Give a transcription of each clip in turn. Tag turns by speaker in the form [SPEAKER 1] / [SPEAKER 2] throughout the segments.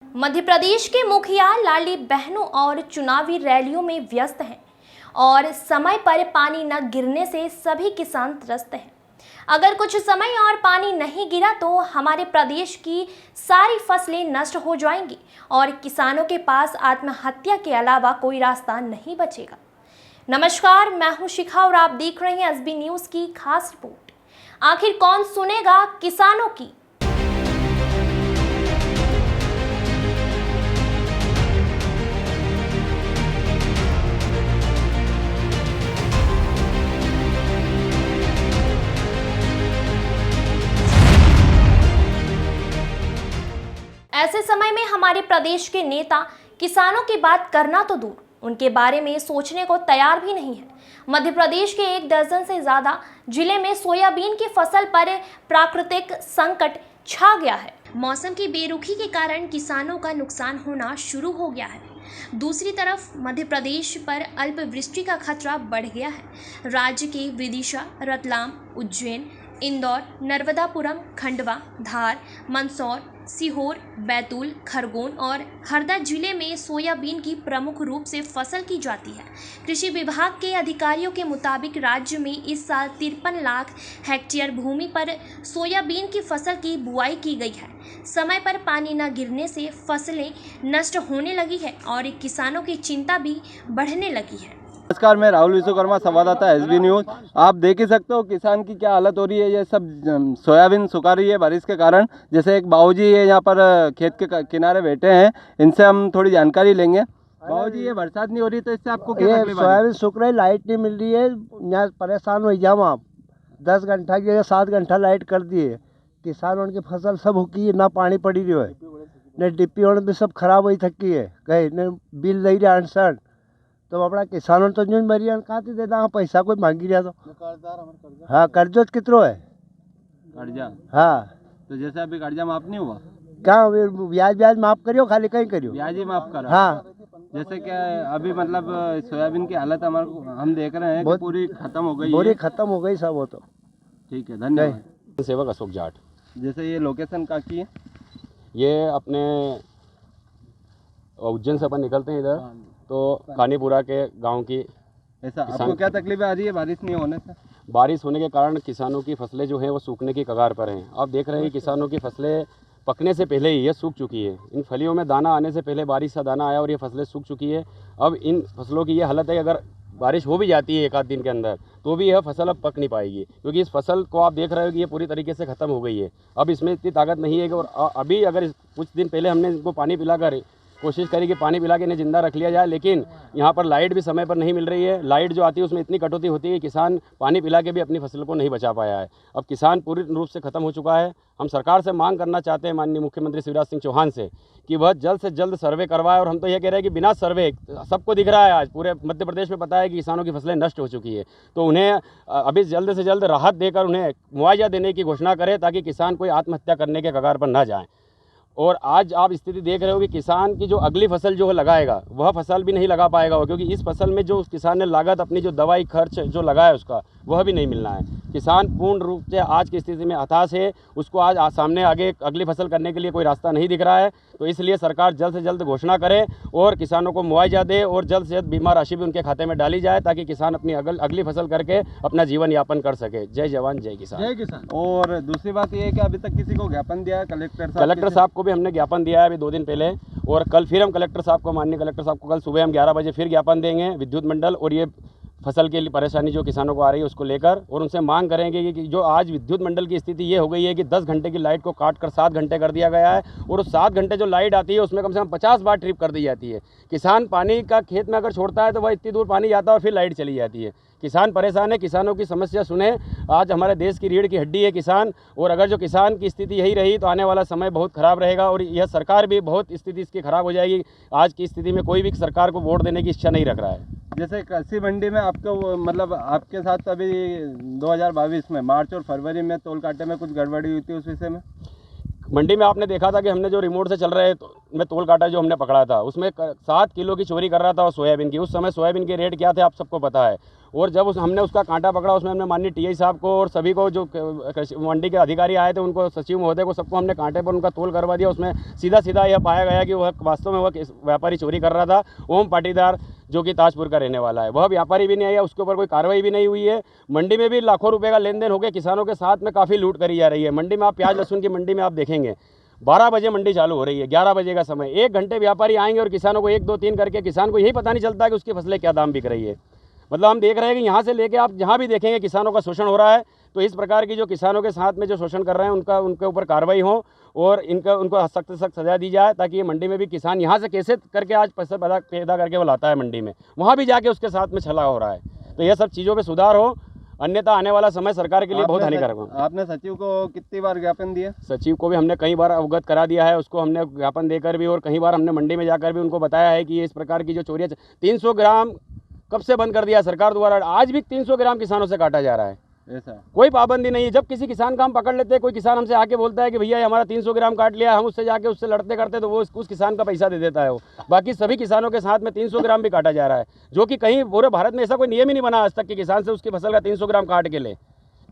[SPEAKER 1] मध्य प्रदेश के मुखिया लाडली बहनों और चुनावी रैलियों में व्यस्त हैं और समय पर पानी न गिरने से सभी किसान त्रस्त हैं। अगर कुछ समय और पानी नहीं गिरा तो हमारे प्रदेश की सारी फसलें नष्ट हो जाएंगी और किसानों के पास आत्महत्या के अलावा कोई रास्ता नहीं बचेगा। नमस्कार, मैं हूं शिखा और आप देख रहे हैं एसबी न्यूज की खास रिपोर्ट। आखिर कौन सुनेगा किसानों की? ऐसे समय में हमारे प्रदेश के नेता किसानों की बात करना तो दूर, उनके बारे में सोचने को तैयार भी नहीं है। मध्य प्रदेश के 1 दर्जन से ज्यादा जिले में सोयाबीन की फसल पर प्राकृतिक संकट छा गया है। मौसम की बेरुखी के कारण किसानों का नुकसान होना शुरू हो गया है। दूसरी तरफ मध्य प्रदेश पर अल्पवृष्टि का खतरा बढ़ गया है। राज्य के विदिशा, रतलाम, उज्जैन, इंदौर, नर्मदापुरम, खंडवा, धार, मंदसौर, सीहोर, बैतूल, खरगोन और हरदा जिले में सोयाबीन की प्रमुख रूप से फसल की जाती है। कृषि विभाग के अधिकारियों के मुताबिक राज्य में इस साल 53 लाख हेक्टेयर भूमि पर सोयाबीन की फसल की बुआई की गई है। समय पर पानी न गिरने से फसलें नष्ट होने लगी है और किसानों की चिंता भी बढ़ने लगी है।
[SPEAKER 2] नमस्कार, मैं राहुल विश्वकर्मा, संवाददाता एसबी न्यूज। आप देख ही सकते हो किसान की क्या हालत हो रही है। ये सब सोयाबीन सुखा रही है बारिश के कारण। जैसे एक बाबूजी है यहाँ पर खेत के किनारे बैठे हैं, इनसे हम थोड़ी जानकारी लेंगे। बाबूजी, ये बरसात नहीं हो रही तो इससे आपको क्या तकलीफ आ रही है?
[SPEAKER 3] सोयाबीन सूख रही, लाइट नहीं मिल रही है। यहाँ परेशान हो जाओ आप। 10 घंटा की जगह 7 घंटा लाइट कर दिए। किसानों की फसल सब हुकी है, ना पानी पड़ी रही है, न डिप्पी और भी सब खराब हो थकी है, कहे न बिल दे रहा अनसन। तो अपना किसानों तो जो मरी कहाँ से देता पैसा कोई मांगी रहा तो। हाँ, कर्जो कितरो है
[SPEAKER 2] कर्जा?
[SPEAKER 3] हाँ,
[SPEAKER 2] तो जैसे अभी कर्जा माफ नहीं हुआ?
[SPEAKER 3] कहाँ ब्याज माफ करियो, खाली कहीं करियो।
[SPEAKER 2] ब्याज ही माफ करा?
[SPEAKER 3] हाँ,
[SPEAKER 2] जैसे क्या अभी मतलब सोयाबीन की हालत हमारे को हम देख रहे हैं कि पूरी खत्म हो गई
[SPEAKER 3] पूरी
[SPEAKER 2] है।
[SPEAKER 3] खत्म हो गई सब। वो तो
[SPEAKER 2] ठीक है, धन्यवाद।
[SPEAKER 4] सेवक अशोक जाट।
[SPEAKER 2] जैसे ये लोकेशन कहाँ की है?
[SPEAKER 4] ये अपने उज्जैन से अपन निकलते हैं इधर तो कानीपुरा के गांव की।
[SPEAKER 2] ऐसा आपको क्या तकलीफ आ रही है बारिश नहीं होने से?
[SPEAKER 4] बारिश होने के कारण किसानों की फसलें जो हैं वो सूखने की कगार पर हैं। आप देख रहे हैं कि किसानों की फसलें पकने से पहले ही ये सूख चुकी है। इन फलियों में दाना आने से पहले बारिश का दाना आया और ये फसलें सूख चुकी है। अब इन फसलों की ये हालत है कि अगर बारिश हो भी जाती है 1 आध दिन के अंदर तो भी यह फसल अब पक नहीं पाएगी, क्योंकि इस फसल को आप देख रहे हो कि ये पूरी तरीके से ख़त्म हो गई है। अब इसमें इतनी ताकत नहीं है कि, और अभी अगर कुछ दिन पहले हमने इनको पानी पिलाकर कोशिश करी कि पानी पिला के इन्हें ज़िंदा रख लिया जाए, लेकिन यहाँ पर लाइट भी समय पर नहीं मिल रही है। लाइट जो आती है उसमें इतनी कटौती होती है कि किसान पानी पिला के भी अपनी फसल को नहीं बचा पाया है। अब किसान पूरी रूप से ख़त्म हो चुका है। हम सरकार से मांग करना चाहते हैं, माननीय मुख्यमंत्री शिवराज सिंह चौहान से, कि वह जल्द से जल्द सर्वे करवाए। और हम तो ये कह रहे हैं कि बिना सर्वे, सबको दिख रहा है आज पूरे मध्य प्रदेश में, पता है कि किसानों की फसलें नष्ट हो चुकी है, तो उन्हें अभी जल्द से जल्द राहत देकर उन्हें मुआवजा देने की घोषणा करें ताकि किसान कोई आत्महत्या करने के कगार पर न जाएँ। और आज आप स्थिति देख रहे हो कि किसान की जो अगली फसल जो लगाएगा वह फसल भी नहीं लगा पाएगा वो, क्योंकि इस फसल में जो उस किसान ने लागत अपनी जो दवाई खर्च जो लगाया उसका वह भी नहीं मिलना है। किसान पूर्ण रूप से आज की स्थिति में हताश है। उसको आज सामने आगे अगली फसल करने के लिए कोई रास्ता नहीं दिख रहा है। तो इसलिए सरकार जल्द से जल्द घोषणा करे और किसानों को मुआवजा दे और जल्द से जल्द बीमा राशि भी उनके खाते में डाली जाए ताकि किसान अपनी अगली फसल करके अपना जीवन यापन कर सके। जय जवान जय किसान।
[SPEAKER 2] जय किसान। और दूसरी बात यह है कि अभी तक किसी को ज्ञापन दिया है
[SPEAKER 4] कलेक्टर साहब को भी हमने ज्ञापन दिया है अभी 2 दिन पहले, और कल फिर हम कलेक्टर साहब को, माननीय कलेक्टर साहब को कल सुबह हम 11 बजे फिर ज्ञापन देंगे विद्युत मंडल और ये फसल के लिए परेशानी जो किसानों को आ रही है उसको लेकर, और उनसे मांग करेंगे कि जो आज विद्युत मंडल की स्थिति ये हो गई है कि 10 घंटे की लाइट को काट कर 7 घंटे कर दिया गया है, और उस 7 घंटे जो लाइट आती है उसमें कम से कम 50 बार ट्रिप कर दी जाती है। किसान पानी का खेत में अगर छोड़ता है तो वह इतनी दूर पानी जाता है और फिर लाइट चली जाती है। किसान परेशान है, किसानों की समस्या सुने। आज हमारे देश की रीढ़ की हड्डी है किसान, और अगर जो किसान की स्थिति यही रही तो आने वाला समय बहुत ख़राब रहेगा और यह सरकार भी बहुत स्थिति इसकी ख़राब हो जाएगी। आज की स्थिति में कोई भी सरकार को वोट देने की इच्छा नहीं रख रहा है।
[SPEAKER 2] जैसे कृषि मंडी में आपको मतलब आपके साथ अभी 2022 में मार्च और फरवरी में तोल कांटे में कुछ गड़बड़ी हुई थी, उस विषय में
[SPEAKER 4] मंडी में आपने देखा था कि हमने जो रिमोट से चल रहे में तोल काटा जो हमने पकड़ा था उसमें 7 किलो की चोरी कर रहा था और सोयाबीन की। उस समय सोयाबीन के रेट क्या थे आप सबको पता है। और जब हमने उसका कांटा पकड़ा उसमें हमने माननीय टीआई साहब को और सभी को जो मंडी के अधिकारी आए थे उनको, सचिव महोदय को, सबको हमने कांटे पर उनका तोल करवा दिया। उसमें सीधा सीधा यह पाया गया कि वह वास्तव में वह व्यापारी चोरी कर रहा था। ओम पाटीदार जो कि ताजपुर का रहने वाला है, वह व्यापारी भी नहीं आया, उसके ऊपर कोई कार्रवाई भी नहीं हुई है। मंडी में भी लाखों रुपए का लेन देन हो गया, किसानों के साथ में काफ़ी लूट करी जा रही है। मंडी में आप प्याज लहसुन की मंडी में आप देखेंगे 12 बजे मंडी चालू हो रही है, 11 बजे का समय, 1 घंटे व्यापारी आएंगे और किसानों को 1 2 3 करके, किसान को यही पता नहीं चलता कि उसकी फसलें क्या दाम बिक रही है। मतलब हम देख रहे हैं कि यहाँ से लेके आप जहाँ भी देखेंगे किसानों का शोषण हो रहा है। तो इस प्रकार की जो किसानों के साथ में जो शोषण कर रहे हैं उनके ऊपर कार्रवाई हो और उनको सख्त से सख्त सजा दी जाए, ताकि ये मंडी में भी किसान यहाँ से कैसे करके आज पैसा पैदा करके वो लाता है मंडी में, वहाँ भी जाके उसके साथ में छला हो रहा है। तो यह सब चीज़ों पर सुधार हो, अन्यथा आने वाला समय सरकार के लिए बहुत हानिकारक हो।
[SPEAKER 2] आपने सचिव को कितनी बार ज्ञापन दिया?
[SPEAKER 4] सचिव को भी हमने कई बार अवगत करा दिया है, उसको हमने ज्ञापन देकर भी, और कई बार हमने मंडी में जाकर भी उनको बताया है कि ये इस प्रकार की जो चोरियाँ 300 ग्राम कब से बंद कर दिया सरकार द्वारा, आज भी 300 ग्राम किसानों से काटा जा रहा है।
[SPEAKER 2] ऐसा
[SPEAKER 4] कोई पाबंदी नहीं है। जब किसी किसान का हम पकड़ लेते हैं, कोई किसान हमसे आके बोलता है कि भैया हमारा 300 ग्राम काट लिया, हम उससे जाके उससे लड़ते करते तो वो उस किसान का पैसा दे देता है वो। बाकी सभी किसानों के साथ में 300 ग्राम भी काटा जा रहा है, जो कि कहीं पूरे भारत में ऐसा कोई नियम ही नहीं बना आज तक कि किसान से उसकी फसल का 300 ग्राम काट के ले।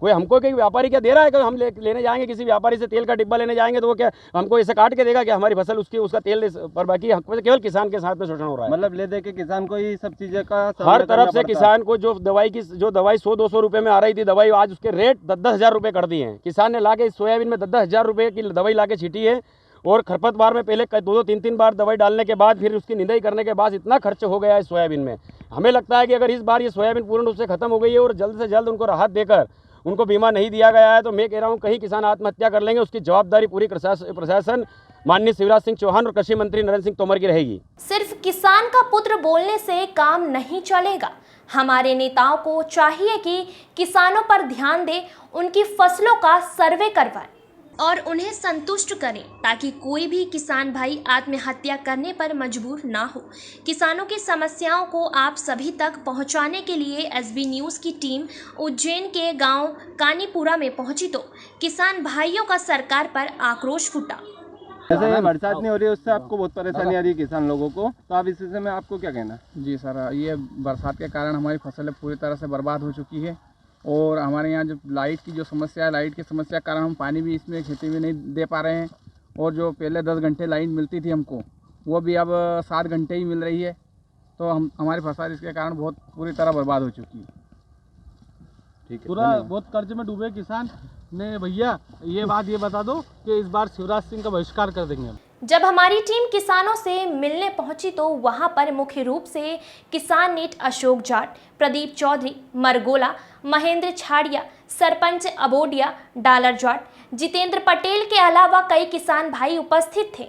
[SPEAKER 4] कोई हमको कोई व्यापारी क्या दे रहा है कि हम लेने जाएंगे किसी व्यापारी से तेल का डिब्बा लेने जाएंगे तो वो क्या हमको ऐसे काट के देगा कि हमारी फसल उसका तेल पर, बाकी केवल किसान के साथ में शोषण हो रहा है।
[SPEAKER 2] मतलब ले दे के किसान को ही सब चीज़ें का
[SPEAKER 4] हर तरफ से किसान को जो दवाई 100-200 रुपये में आ रही थी दवाई, आज उसके रेट 10-10 हज़ार रुपये कर दिए हैं। किसान ने लाके सोयाबीन में 10-10 हज़ार रुपये की दवाई लाके छीटी है, और खरपतवार में पहले 2-3 बार दवाई डालने के बाद फिर उसकी निदाई करने के बाद इतना खर्च हो गया है सोयाबीन में। हमें लगता है कि अगर इस बार ये सोयाबीन पूर्ण रूप से खत्म हो गई है और जल्द से जल्द उनको राहत देकर उनको बीमा नहीं दिया गया है, तो मैं कह रहा हूँ कहीं किसान आत्महत्या कर लेंगे। उसकी जवाबदारी पूरी प्रशासन माननीय शिवराज सिंह चौहान और कृषि मंत्री नरेंद्र सिंह तोमर की रहेगी।
[SPEAKER 1] सिर्फ किसान का पुत्र बोलने से काम नहीं चलेगा। हमारे नेताओं को चाहिए कि किसानों पर ध्यान दें, उनकी फसलों का सर्वे करवाएं और उन्हें संतुष्ट करें, ताकि कोई भी किसान भाई आत्महत्या करने पर मजबूर ना हो। किसानों की समस्याओं को आप सभी तक पहुंचाने के लिए एसबी न्यूज़ की टीम उज्जैन के गांव कानीपुरा में पहुंची तो किसान भाइयों का सरकार पर आक्रोश फूटा।
[SPEAKER 2] जैसे बरसात नहीं हो रही है उससे आपको बहुत परेशानी आ रही है किसान लोगों को, तो आप इस विषय में आपको क्या कहना?
[SPEAKER 5] जी सर, ये बरसात के कारण हमारी फसलें पूरी तरह से बर्बाद हो चुकी है, और हमारे यहाँ जो लाइट की जो समस्या है, लाइट की समस्या के कारण हम पानी भी इसमें खेती में नहीं दे पा रहे हैं, और जो पहले 10 घंटे लाइट मिलती थी हमको, वो भी अब 7 घंटे ही मिल रही है। तो हमारी फसल इसके कारण बहुत पूरी तरह बर्बाद हो चुकी है।
[SPEAKER 2] ठीक है,
[SPEAKER 6] पूरा बहुत कर्ज में डूबे किसान ने। भैया ये बात ये बता दो कि इस बार शिवराज सिंह का बहिष्कार कर देंगे हम।
[SPEAKER 1] जब हमारी टीम किसानों से मिलने पहुंची तो वहां पर मुख्य रूप से किसान नेट अशोक जाट, प्रदीप चौधरी, मरगोला, महेंद्र छाड़िया, सरपंच अबोडिया, डालर जाट, जितेंद्र पटेल के अलावा कई किसान भाई उपस्थित थे।